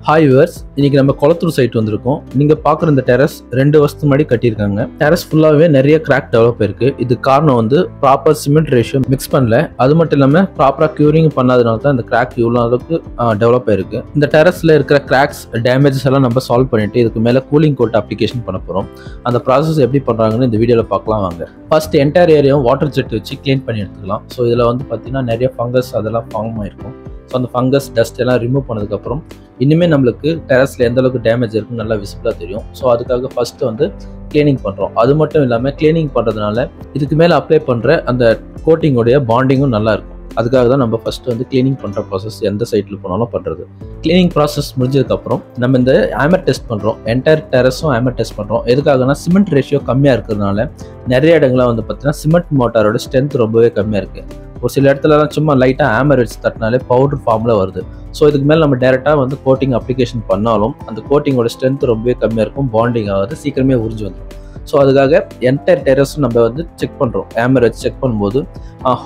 Hi viewers, இன்னைக்கு நம்ம Kolathur side வந்திருக்கோம். நீங்க பாக்குற இந்த டெரஸ் 2 வருஷத்துக்கு முன்னாடி கட்டியிருக்காங்க. டெரஸ் ஃபுல்லாவே நிறைய கிராக் டெவலப் இருக்கு. இது காரணம் வந்து ப்ராப்பர் சிமெண்ட் ரேஷியோ மிக்ஸ் பண்ணல. அது மட்டும் இல்லாம ப்ராப்பரா கியூரிங் பண்ணாதனால தான் இந்த கிராக் இவ்வளவு அளவுக்கு டெவலப் ஆயிருக்கு. இந்த டெரஸ்ல இருக்கிற கிராக்ஸ் டேமேஜஸ் எல்லாம் நம்ம சால்வ் பண்ணிட்டு இதுக்கு மேல கூலிங் கோட் அப்ளிகேஷன் பண்ண போறோம். அந்த ப்ராசஸ் எப்படி பண்றாங்கன்னு இந்த வீடியோல பார்க்கலாம் வாங்க. ஃபர்ஸ்ட் என்டையர் ஏரியாவும் வாட்டர் ஜெட் வச்சு கிளீன் பண்ணி எடுத்துக்கலாம். ஸோ இதுல வந்து பாத்தீங்கன்னா நிறைய ஃபங்கஸ் அதெல்லாம் ஃபார்ம் ஆயிருக்கும். ஸோ அந்த ஃபங்கஸ் டஸ்ட் எல்லாம் ரிமூவ் பண்ணதுக்கப்புறம் இனிமேல் நம்மளுக்கு டெரஸில் எந்த அளவுக்கு டேமேஜ் இருக்குன்னு நல்லா விசிபிளாக தெரியும். ஸோ அதுக்காக ஃபர்ஸ்ட் வந்து கிளீனிங் பண்ணுறோம். அது மட்டும் இல்லாமல் கிளீனிங் பண்ணுறதுனால இதுக்கு மேலே அப்ளை பண்ணுற அந்த கோட்டிங்கோடைய பாண்டிங்கும் நல்லா இருக்கும். அதுக்காக தான் நம்ம ஃபர்ஸ்ட் வந்து கிளீனிங் பண்ணுற ப்ராசஸ் எந்த சைட்டில் போனாலும் பண்ணுறது. கிளீனிங் ப்ராசஸ் முடிஞ்சதுக்கப்புறம் நம்ம இந்த ஹேமர் டெஸ்ட் பண்ணுறோம். என்டையர் டெரஸும் ஹேமர் டெஸ்ட் பண்ணுறோம். எதுக்காகனா சிமெண்ட் ரேஷியோ கம்மியாக இருக்கிறதுனால நிறைய இடங்களில் வந்து பார்த்தீங்கன்னா சிமெண்ட் மோட்டாரோட ஸ்ட்ரென்த் ரொம்பவே கம்மியாக இருக்குது. ஒரு சில இடத்துலலாம் சும்மா லைட்டாக ஹேமர் வச்சு தட்டினாலே பவுடர் ஃபார்மில் வருது. ஸோ இதுக்கு மேலே நம்ம டேரெக்டாக வந்து கோட்டிங் அப்ளிகேஷன் பண்ணாலும் அந்த கோட்டிங்கோட ஸ்ட்ரென்த் ரொம்பவே கம்மியாக இருக்கும். பாண்டிங் ஆகாது, சீக்கிரமே உறிஞ்சு வந்துடும். ஸோ அதுக்காக என்டையர் டெரஸும் நம்ம வந்து செக் பண்ணுறோம். ஹேமர் வச்சு செக் பண்ணும்போது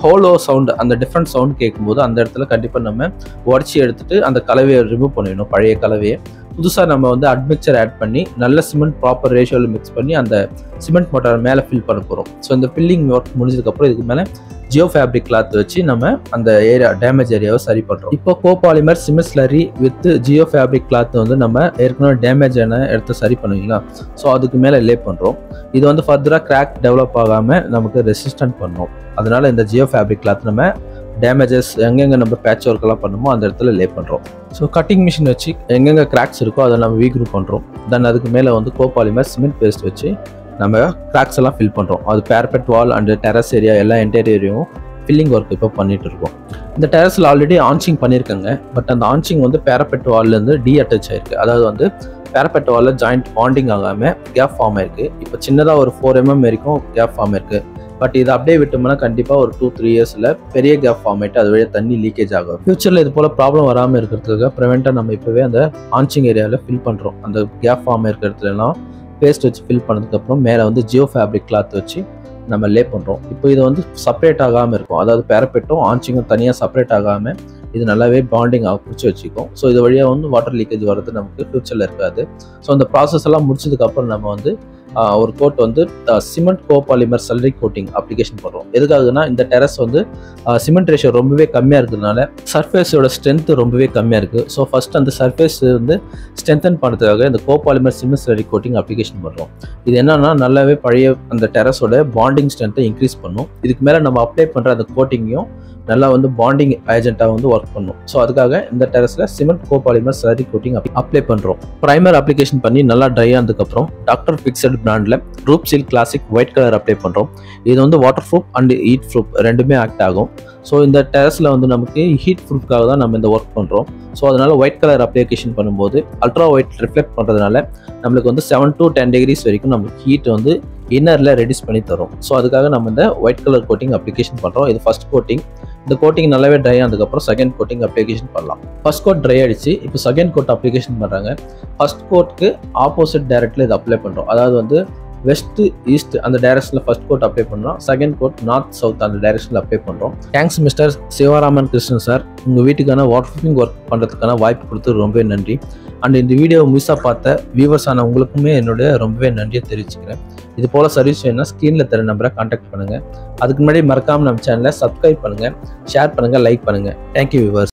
ஹோலோ சவுண்டு, அந்த டிஃப்ரெண்ட் சவுண்ட் கேட்கும்போது அந்த இடத்துல கண்டிப்பாக நம்ம உடச்சி எடுத்துட்டு அந்த கலவையை ரிமூவ் பண்ணிடணும். பழைய கலவையை புதுசாக நம்ம வந்து அட்மிக்சர் ஆட் பண்ணி நல்ல சிமெண்ட் ப்ராப்பர் ரேஷியோவில் மிக்ஸ் பண்ணி அந்த சிமெண்ட் மோட்டார் மேலே ஃபில் பண்ண போகிறோம். ஸோ இந்த ஃபில்லிங் ஒர்க் முடிஞ்சதுக்கப்புறம் இதுக்கு மேலே ஜியோ ஃபேப்ரிக் கிளாத் வச்சு நம்ம அந்த ஏரியா டேமேஜ் ஏரியாவை சரி பண்ணுறோம். இப்போ copolymer cement slurry with Jio fabric cloth வந்து நம்ம ஏற்கனவே டேமேஜ் ஆன இடத்த சரி பண்ணுவீங்களா, ஸோ அதுக்கு மேலே லே பண்ணுறோம். இது வந்து ஃபர்தராக கிராக் டெவலப் ஆகாமல் நமக்கு ரெசிஸ்டன்ட் பண்ணும். அதனால இந்த ஜியோ ஃபேப்ரிக் கிளாத் நம்ம டேமேஜஸ் எங்கெங்கே நம்ம பேட்ச் ஒர்க்கெல்லாம் பண்ணுமோ அந்த இடத்துல லே பண்ணுறோம். ஸோ கட்டிங் மிஷின் வச்சு எங்கெங்கே கிராக்ஸ் இருக்கோ அதை நம்ம ரீக்ரூப் பண்ணுறோம். தென் அதுக்கு மேலே வந்து கோபாலிமர் சிமெண்ட் பேஸ்ட் வச்சு நம்ம கிராக்ஸ் எல்லாம் ஃபில் பண்ணுறோம். அது பேரபெட் வால் அண்ட் டெரஸ் ஏரியா எல்லா என்டையர் ஏரியாவும் ஃபில்லிங் ஒர்க் இப்போ பண்ணிட்டு இருக்கோம். இந்த டெரஸில் ஆல்ரெடி ஆன்ச்சிங் பண்ணியிருக்காங்க. பட் அந்த ஆன்ச்சிங் வந்து பேரபெட் வால்லேருந்து அட்டாச் ஆயிருக்கு. அதாவது வந்து பேரபெட் வாலில் ஜாயிண்ட் பாண்டிங் ஆகாமல் கேப் ஃபார்ம் ஆயிருக்கு. இப்போ சின்னதாக ஒரு 4 mm வரைக்கும் கேப் ஃபார்ம் ஆயிருக்கு. பட் இதை அப்படியே விட்டோம்னா கண்டிப்பாக ஒரு 2-3 yearsல பெரிய கேப் ஃபார்ம் ஆகிட்டு அது வழியாக தண்ணி லீக்கேஜ் ஆகும். ஃபியூச்சரில் இது போல் ப்ராப்ளம் வராமல் இருக்கிறதுக்காக ப்ரிவெண்ட்டாக நம்ம இப்போவே அந்த ஆன்ச்சிங் ஏரியாவில் ஃபில் பண்ணுறோம். அந்த கேப் ஃபார்ம் இருக்கிறதுலாம் பேஸ்ட் வச்சு ஃபில் பண்ணதுக்கப்புறம் மேலே வந்து ஜியோ ஃபேப்ரிக் கிளாத் வச்சு நம்ம லே பண்ணுறோம். இப்போ இது வந்து செப்பரேட் ஆகாமல் இருக்கும். அதாவது பேரபெட்டும் ஆன்ச்சிங்கும் தனியாக செப்பரேட் ஆகாமல் இது நல்லாவே பாண்டிங் பிடிச்சி வச்சுக்கும். ஸோ இது வழியாக வந்து வாட்டர் லீக்கேஜ் வர்றது நமக்கு ஃபியூச்சரில் இருக்காது. ஸோ அந்த ப்ராசஸ் எல்லாம் முடிச்சதுக்கப்புறம் நம்ம வந்து ஒரு கோட் வந்து cement copolymer salary coating application பண்ணுறோம். எதுக்காகனா இந்த டெரஸ் வந்து சிமெண்ட் ரேஷியோ ரொம்பவே கம்மியாக இருக்கிறதுனால சர்ஃபேஸோட ஸ்ட்ரென்த் ரொம்பவே கம்மியாக இருக்குது. ஸோ ஃபர்ஸ்ட் அந்த சர்ஃபேஸ் வந்து ஸ்ட்ரென்தன் பண்ணுறதுக்காக இந்த copolymer cement salary coating application பண்ணுறோம். இது என்னன்னா நல்லாவே பழைய அந்த டெரஸோட பாண்டிங் ஸ்ட்ரென்த்தை இன்க்ரீஸ் பண்ணும். இதுக்கு மேலே நம்ம அப்ளை பண்ணுற அந்த கோட்டிங்கையும் நல்லா வந்து பாண்டிங் ஏஜென்ட்டாக வந்து ஒர்க் பண்ணும். ஸோ அதுக்காக இந்த டெரஸில் cement copolymer slurry coating apply பண்ணுறோம். ப்ரைமர் அப்ளிகேஷன் பண்ணி நல்லா ட்ரை ஆனதுக்கப்புறம் டாக்டர் பிக்சட் பிராண்டில் roof seal classic white colour apply பண்ணுறோம். இது வந்து waterproof and heatproof ரெண்டுமே ஆக்ட் ஆகும். ஸோ இந்த டெரஸில் வந்து நமக்கு ஹீட் ப்ரூஃப்காக தான் நம்ம இந்த ஒர்க் பண்ணுறோம். ஸோ அதனால் ஒயிட் கலர் அப்ளிகேஷன் பண்ணும்போது அல்ட்ரா ஒயிட் ரிஃப்ளெக்ட் பண்ணுறதுனால நம்மளுக்கு வந்து 7 to 10 degrees வரைக்கும் நம்மளுக்கு ஹீட் வந்து இன்னரில் ரெடியூஸ் பண்ணி தரும். ஸோ அதுக்காக நம்ம இந்த ஒயிட் கலர் கோட்டிங் அப்ளிகேஷன் பண்ணுறோம். இது ஃபர்ஸ்ட் கோட்டிங். இந்த கோட்டிங் நல்லாவே ட்ரை ஆனதுக்கப்புறம் செகண்ட் கோட்டிங் அப்ளிகேஷன் பண்ணலாம். ஃபர்ஸ்ட் கோட் ட்ரை ஆகிடுச்சு. இப்போ செகண்ட் கோட் அப்ளிகேஷன் பண்ணுறாங்க. ஃபர்ஸ்ட் கோட்டுக்கு ஆப்போசிட் டைரக்டில் இது அப்ளை பண்ணுறோம். அதாவது வந்து வெஸ்ட் ஈஸ்ட் அந்த டைரக்ஷனில் ஃபர்ஸ்ட் கோட் அப்ளை பண்ணுறோம். செகண்ட் கோட் நார்த் சவுத் அந்த டைரக்ஷனில் அப்ளை பண்ணுறோம். Thanks mister Sivaraman Krishnan sir, உங்கள் வீட்டுக்கான வாட்டர் ப்ரூஃபிங் ஒர்க் பண்ணுறதுக்கான வாய்ப்பு கொடுத்து ரொம்பவே நன்றி. அண்ட் இந்த வீடியோ முழுசாக பார்த்த வியூவர்ஸ் ஆன உங்களுக்குமே என்னுடைய ரொம்பவே நன்றியை தெரிவிச்சுக்கிறேன். இது போல் சர்வீஸ் வேணும்னா ஸ்க்ரீனில் தர நம்பரை கான்டாக்ட் பண்ணுங்கள். அதுக்கு முன்னாடி மறக்காமல் நம்ம சேனலை சப்ஸ்கிரைப் பண்ணுங்கள், ஷேர் பண்ணுங்கள், லைக் பண்ணுங்கள். Thank you viewers.